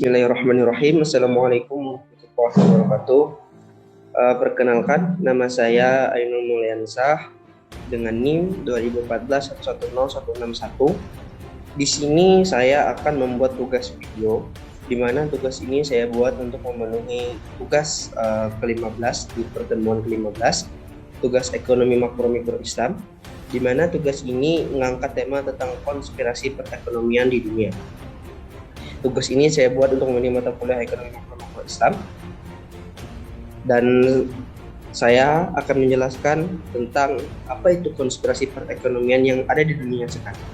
Bismillahirrahmanirrahim. Assalamualaikum warahmatullahi wabarakatuh. Perkenalkan, nama saya Ainul Mulyansah dengan NIM 2014110161. Di sini saya akan membuat tugas video, di mana tugas ini saya buat untuk memenuhi tugas ke-15 di pertemuan ke-15, tugas ekonomi makro mikro Islam, di mana tugas ini mengangkat tema tentang konspirasi perekonomian di dunia. Tugas ini saya buat untuk memenuhi mata kuliah ekonomi makro Islam, dan saya akan menjelaskan tentang apa itu konspirasi perekonomian yang ada di dunia sekarang.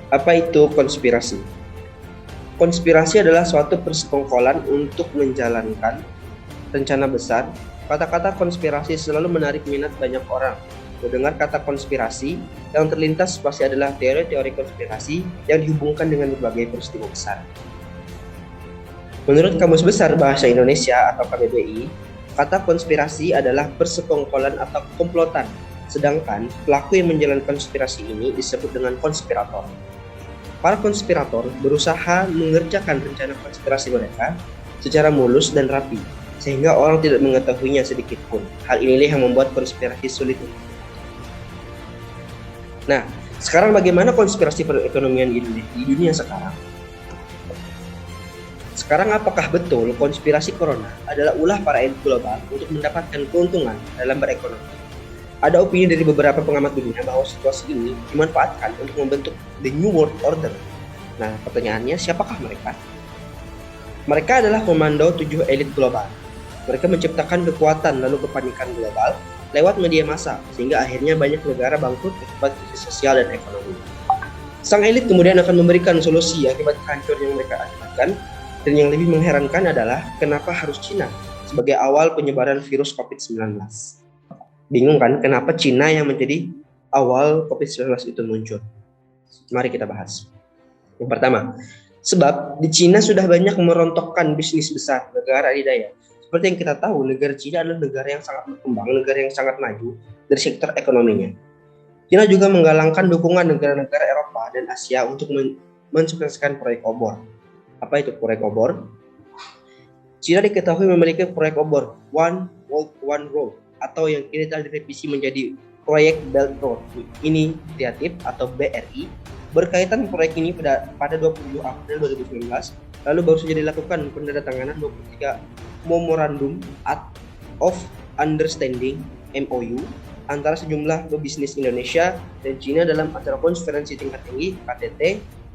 Apa itu konspirasi? Konspirasi adalah suatu persekongkolan untuk menjalankan rencana besar. Kata-kata konspirasi selalu menarik minat banyak orang. Mendengar kata konspirasi, yang terlintas pasti adalah teori-teori konspirasi yang dihubungkan dengan berbagai peristiwa besar. Menurut Kamus Besar Bahasa Indonesia atau KBBI, kata konspirasi adalah persekongkolan atau komplotan, sedangkan pelaku yang menjalankan konspirasi ini disebut dengan konspirator. Para konspirator berusaha mengerjakan rencana konspirasi mereka secara mulus dan rapi, sehingga orang tidak mengetahuinya sedikit pun. Hal inilah yang membuat konspirasi sulit. Nah, sekarang bagaimana konspirasi perekonomian di dunia sekarang? Sekarang apakah betul konspirasi corona adalah ulah para elit global untuk mendapatkan keuntungan dalam berekonomi? Ada opini dari beberapa pengamat dunia bahwa situasi ini dimanfaatkan untuk membentuk the New World Order. Nah, pertanyaannya, siapakah mereka? Mereka adalah komando 7 elit global. Mereka menciptakan kekuatan lalu kepanikan global lewat media massa, sehingga akhirnya banyak negara bangkrut akibat krisis sosial dan ekonomi. Sang elit kemudian akan memberikan solusi akibat hancur yang mereka akibatkan, dan yang lebih mengherankan adalah kenapa harus Cina sebagai awal penyebaran virus COVID-19. Bingung kan kenapa Cina yang menjadi awal COVID-19 itu muncul? Mari kita bahas. Yang pertama, sebab di Cina sudah banyak merontokkan bisnis besar negara adidaya. Seperti yang kita tahu, negara Cina adalah negara yang sangat berkembang, negara yang sangat maju dari sektor ekonominya. Cina juga menggalangkan dukungan negara-negara Eropa dan Asia untuk mensukseskan proyek obor. Apa itu proyek obor? Cina diketahui memiliki proyek obor One World One Road, atau yang kini telah direvisi menjadi proyek Belt Road Initiative atau BRI. Berkaitan proyek ini pada 20 April 2019, lalu baru saja dilakukan penandatanganan 23 Memorandum of Understanding (MOU) antara sejumlah pebisnis Indonesia dan Cina dalam acara konferensi tingkat tinggi KTT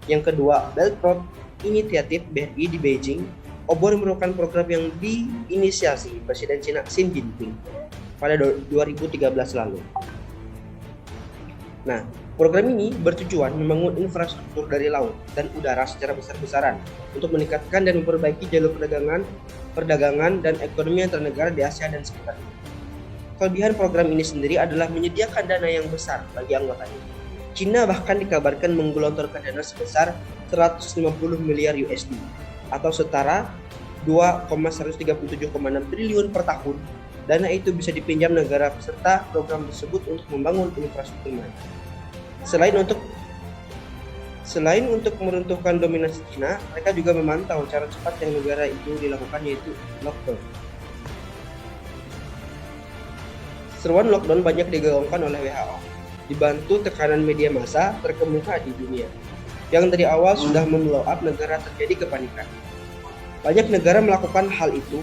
yang kedua Belt Road Initiative BRI di Beijing. Obor merupakan program yang diinisiasi Presiden Cina Xi Jinping pada 2013 lalu. Nah, program ini bertujuan membangun infrastruktur dari laut dan udara secara besar-besaran untuk meningkatkan dan memperbaiki jalur perdagangan dan ekonomi antar negara di Asia dan sekitarnya. Kelebihan program ini sendiri adalah menyediakan dana yang besar bagi anggotanya. Cina bahkan dikabarkan menggelontorkan dana sebesar 150 miliar USD atau setara 2,137,6 triliun per tahun. Dana itu bisa dipinjam negara peserta program tersebut untuk membangun infrastruktur mereka. Selain untuk meruntuhkan dominasi Cina, mereka juga memantau cara cepat yang negara itu dilakukan, yaitu lockdown. Seruan lockdown banyak digaungkan oleh WHO, dibantu tekanan media massa terkemuka di dunia, yang dari awal sudah memblow up negara terjadi kepanikan. Banyak negara melakukan hal itu.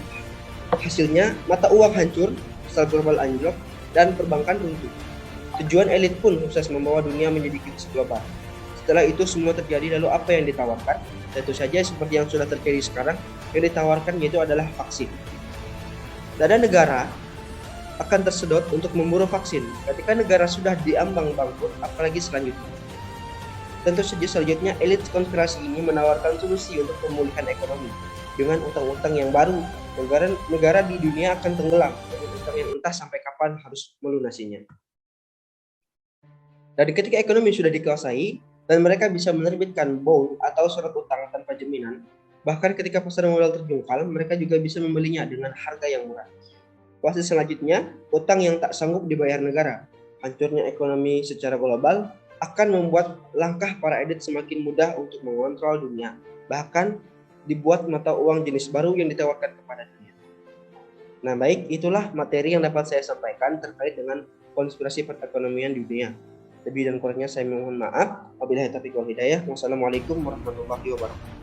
Hasilnya, mata uang hancur, pasar global anjlok, dan perbankan runtuh. Tujuan elit pun sukses membawa dunia menjadi krisis global. Setelah itu semua terjadi, lalu apa yang ditawarkan? Tentu saja seperti yang sudah terjadi sekarang, yang ditawarkan yaitu adalah vaksin. Dana negara akan tersedot untuk memburu vaksin ketika negara sudah diambang bangkrut, apalagi selanjutnya. Tentu saja selanjutnya elit konspirasi ini menawarkan solusi untuk pemulihan ekonomi. Dengan utang-utang yang baru, negara di dunia akan tenggelam dengan utang yang entah sampai kapan harus melunasinya. Dan ketika ekonomi sudah dikuasai dan mereka bisa menerbitkan bond atau surat utang tanpa jaminan, bahkan ketika pasar modal terjungkal, mereka juga bisa membelinya dengan harga yang murah. Fase selanjutnya, utang yang tak sanggup dibayar negara, hancurnya ekonomi secara global, akan membuat langkah para elit semakin mudah untuk mengontrol dunia. Bahkan dibuat mata uang jenis baru yang ditawarkan kepada dunia. Nah, baik, itulah materi yang dapat saya sampaikan terkait dengan konspirasi perekonomian di dunia. Lebih dan kurangnya saya mohon maaf. Wabillahi taufiq wal hidayah. Wassalamualaikum warahmatullahi wabarakatuh.